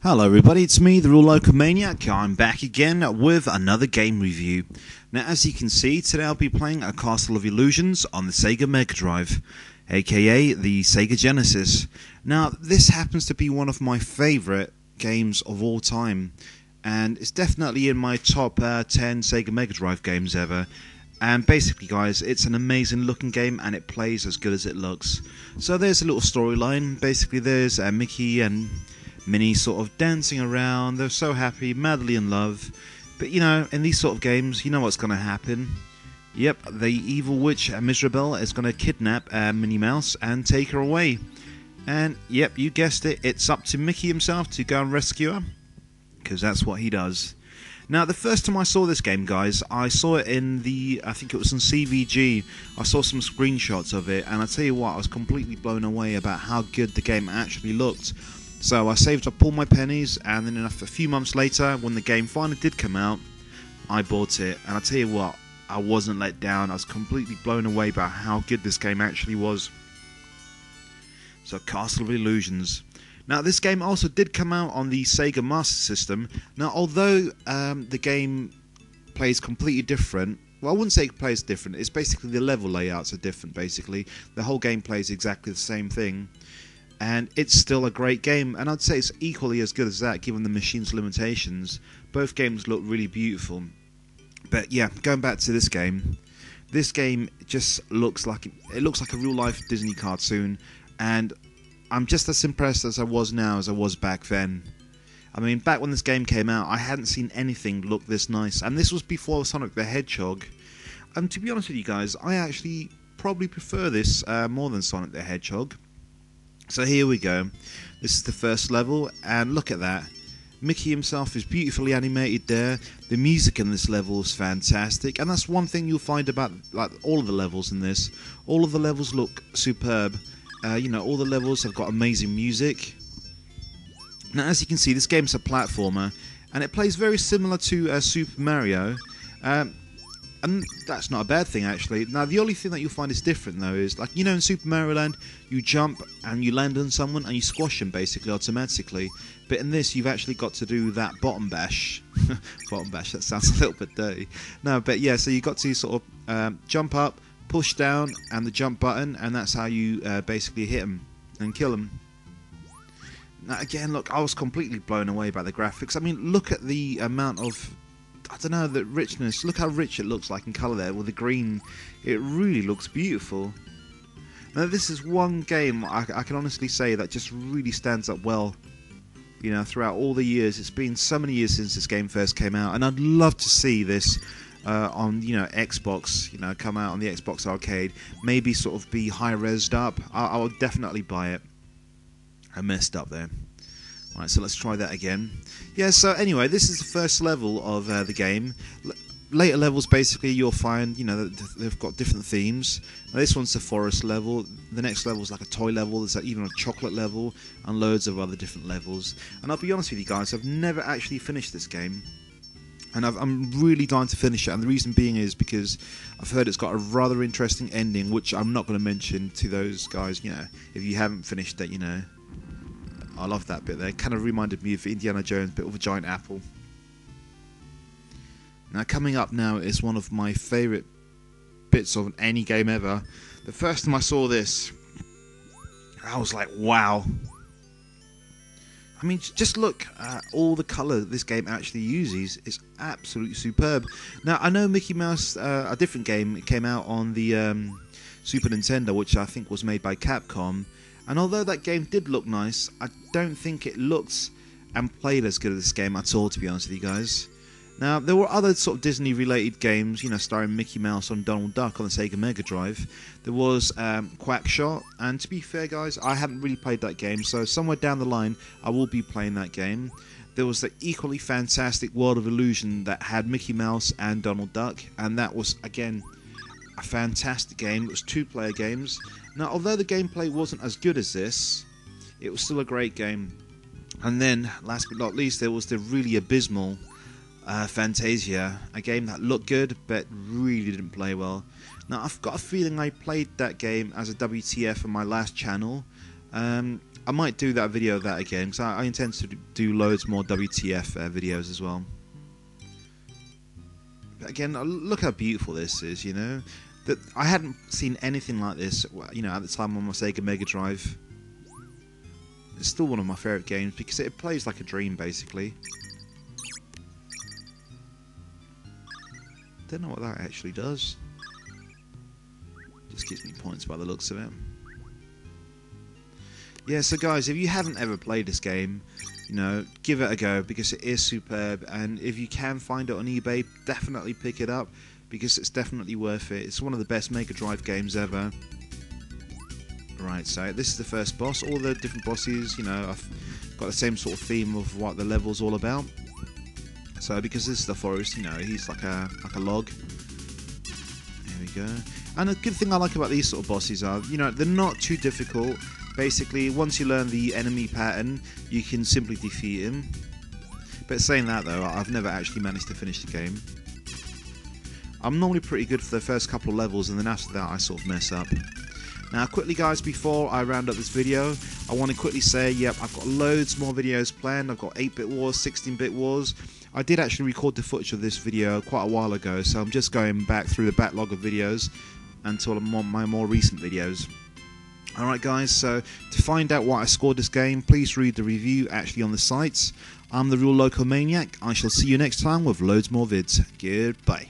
Hello everybody, it's me, the Real Local Maniac. I'm back again with another game review. Now as you can see, today I'll be playing A Castle of Illusions on the Sega Megadrive, aka the Sega Genesis. Now this happens to be one of my favourite games of all time, and it's definitely in my top 10 Sega Megadrive games ever. And basically guys, it's an amazing looking game and it plays as good as it looks. So there's a little storyline. Basically there's Mickey and Minnie sort of dancing around, they're so happy, madly in love. But you know, in these sort of games, you know what's going to happen. Yep, the evil witch Miserable is going to kidnap Minnie Mouse and take her away. And yep, you guessed it, it's up to Mickey himself to go and rescue her, because that's what he does. Now, the first time I saw this game, guys, I saw it in I think it was on CVG. I saw some screenshots of it, and I tell you what, I was completely blown away about how good the game actually looked. So I saved up all my pennies, and then a few months later, when the game finally did come out, I bought it. And I tell you what, I wasn't let down. I was completely blown away by how good this game actually was. So, Castle of Illusions. Now, this game also did come out on the Sega Master System. Now, although the game plays completely different, well, I wouldn't say it plays different. It's basically the level layouts are different, basically. The whole game plays exactly the same thing. And it's still a great game, and I'd say it's equally as good as that given the machine's limitations. Both games look really beautiful. But yeah, going back to this game just looks like it looks like a real life Disney cartoon, and I'm just as impressed as I was now as I was back then. I mean, back when this game came out, I hadn't seen anything look this nice, and this was before Sonic the Hedgehog. And to be honest with you guys, I actually probably prefer this more than Sonic the Hedgehog. So here we go. This is the first level, and look at that. Mickey himself is beautifully animated there. The music in this level is fantastic, and that's one thing you'll find about like all of the levels in this. All of the levels look superb. You know, all the levels have got amazing music. Now, as you can see, this game's a platformer, and it plays very similar to Super Mario. And that's not a bad thing, actually. Now, the only thing that you'll find is different, though, is, like, you know, in Super Mario Land, you jump and you land on someone and you squash them, basically, automatically. But in this, you've actually got to do that bottom bash. Bottom bash, that sounds a little bit dirty. No, but yeah, so you've got to sort of jump up, push down, and the jump button, and that's how you basically hit them and kill them. Now, again, look, I was completely blown away by the graphics. I mean, look at the amount of, I don't know, the richness. Look how rich it looks like in colour there with the green. It really looks beautiful. Now this is one game I can honestly say that just really stands up well. You know, throughout all the years. It's been so many years since this game first came out, and I'd love to see this on, you know, Xbox. You know, come out on the Xbox Arcade. Maybe sort of be high-resed up. I would definitely buy it. I messed up there. Alright, so let's try that again. Yeah, so anyway, this is the first level of the game. Later levels, basically, you'll find, you know, they've got different themes. Now, this one's the forest level. The next level is like a toy level. There's even a chocolate level and loads of other different levels. And I'll be honest with you guys, I've never actually finished this game. And I'm really dying to finish it. And the reason being is because I've heard it's got a rather interesting ending, which I'm not going to mention to those guys, you know, if you haven't finished it, you know. I love that bit there. It kind of reminded me of Indiana Jones, bit of a giant apple. Now, coming up now is one of my favourite bits of any game ever. The first time I saw this, I was like, wow. I mean, just look at all the colour this game actually uses. It's absolutely superb. Now, I know Mickey Mouse, a different game, it came out on the Super Nintendo, which I think was made by Capcom. And although that game did look nice, I don't think it looked and played as good as this game at all, to be honest with you guys. Now, there were other sort of Disney-related games, you know, starring Mickey Mouse and Donald Duck on the Sega Megadrive. There was Quackshot, and to be fair, guys, I haven't really played that game, so somewhere down the line, I will be playing that game. There was the equally fantastic World of Illusion that had Mickey Mouse and Donald Duck, and that was, again, a fantastic game. It was two-player games. Now, although the gameplay wasn't as good as this, it was still a great game. And then, last but not least, there was the really abysmal Fantasia, a game that looked good but really didn't play well. Now, I've got a feeling I played that game as a WTF on my last channel, I might do that video of that again, because I intend to do loads more WTF videos as well. But again, look how beautiful this is, you know. That I hadn't seen anything like this, you know, at the time on my Sega Megadrive. It's still one of my favourite games because it plays like a dream, basically. Don't know what that actually does. Just gives me points by the looks of it. Yeah, so guys, if you haven't ever played this game, you know, give it a go because it is superb. And if you can find it on eBay, definitely pick it up because it's definitely worth it. It's one of the best Mega Drive games ever. Right, so this is the first boss. All the different bosses, you know, I've got the same sort of theme of what the level's all about. So because this is the forest, you know, he's like a log. There we go. And a good thing I like about these sort of bosses are, you know, they're not too difficult. Basically, once you learn the enemy pattern, you can simply defeat him. But saying that though, I've never actually managed to finish the game. I'm normally pretty good for the first couple of levels, and then after that I sort of mess up. Now quickly guys, before I round up this video, I want to quickly say, yep, I've got loads more videos planned. I've got 8-bit wars, 16-bit wars. I did actually record the footage of this video quite a while ago, so I'm just going back through the backlog of videos until my more recent videos. Alright guys, so to find out what I scored this game, please read the review actually on the sites. I'm the Real Local Maniac. I shall see you next time with loads more vids. Goodbye.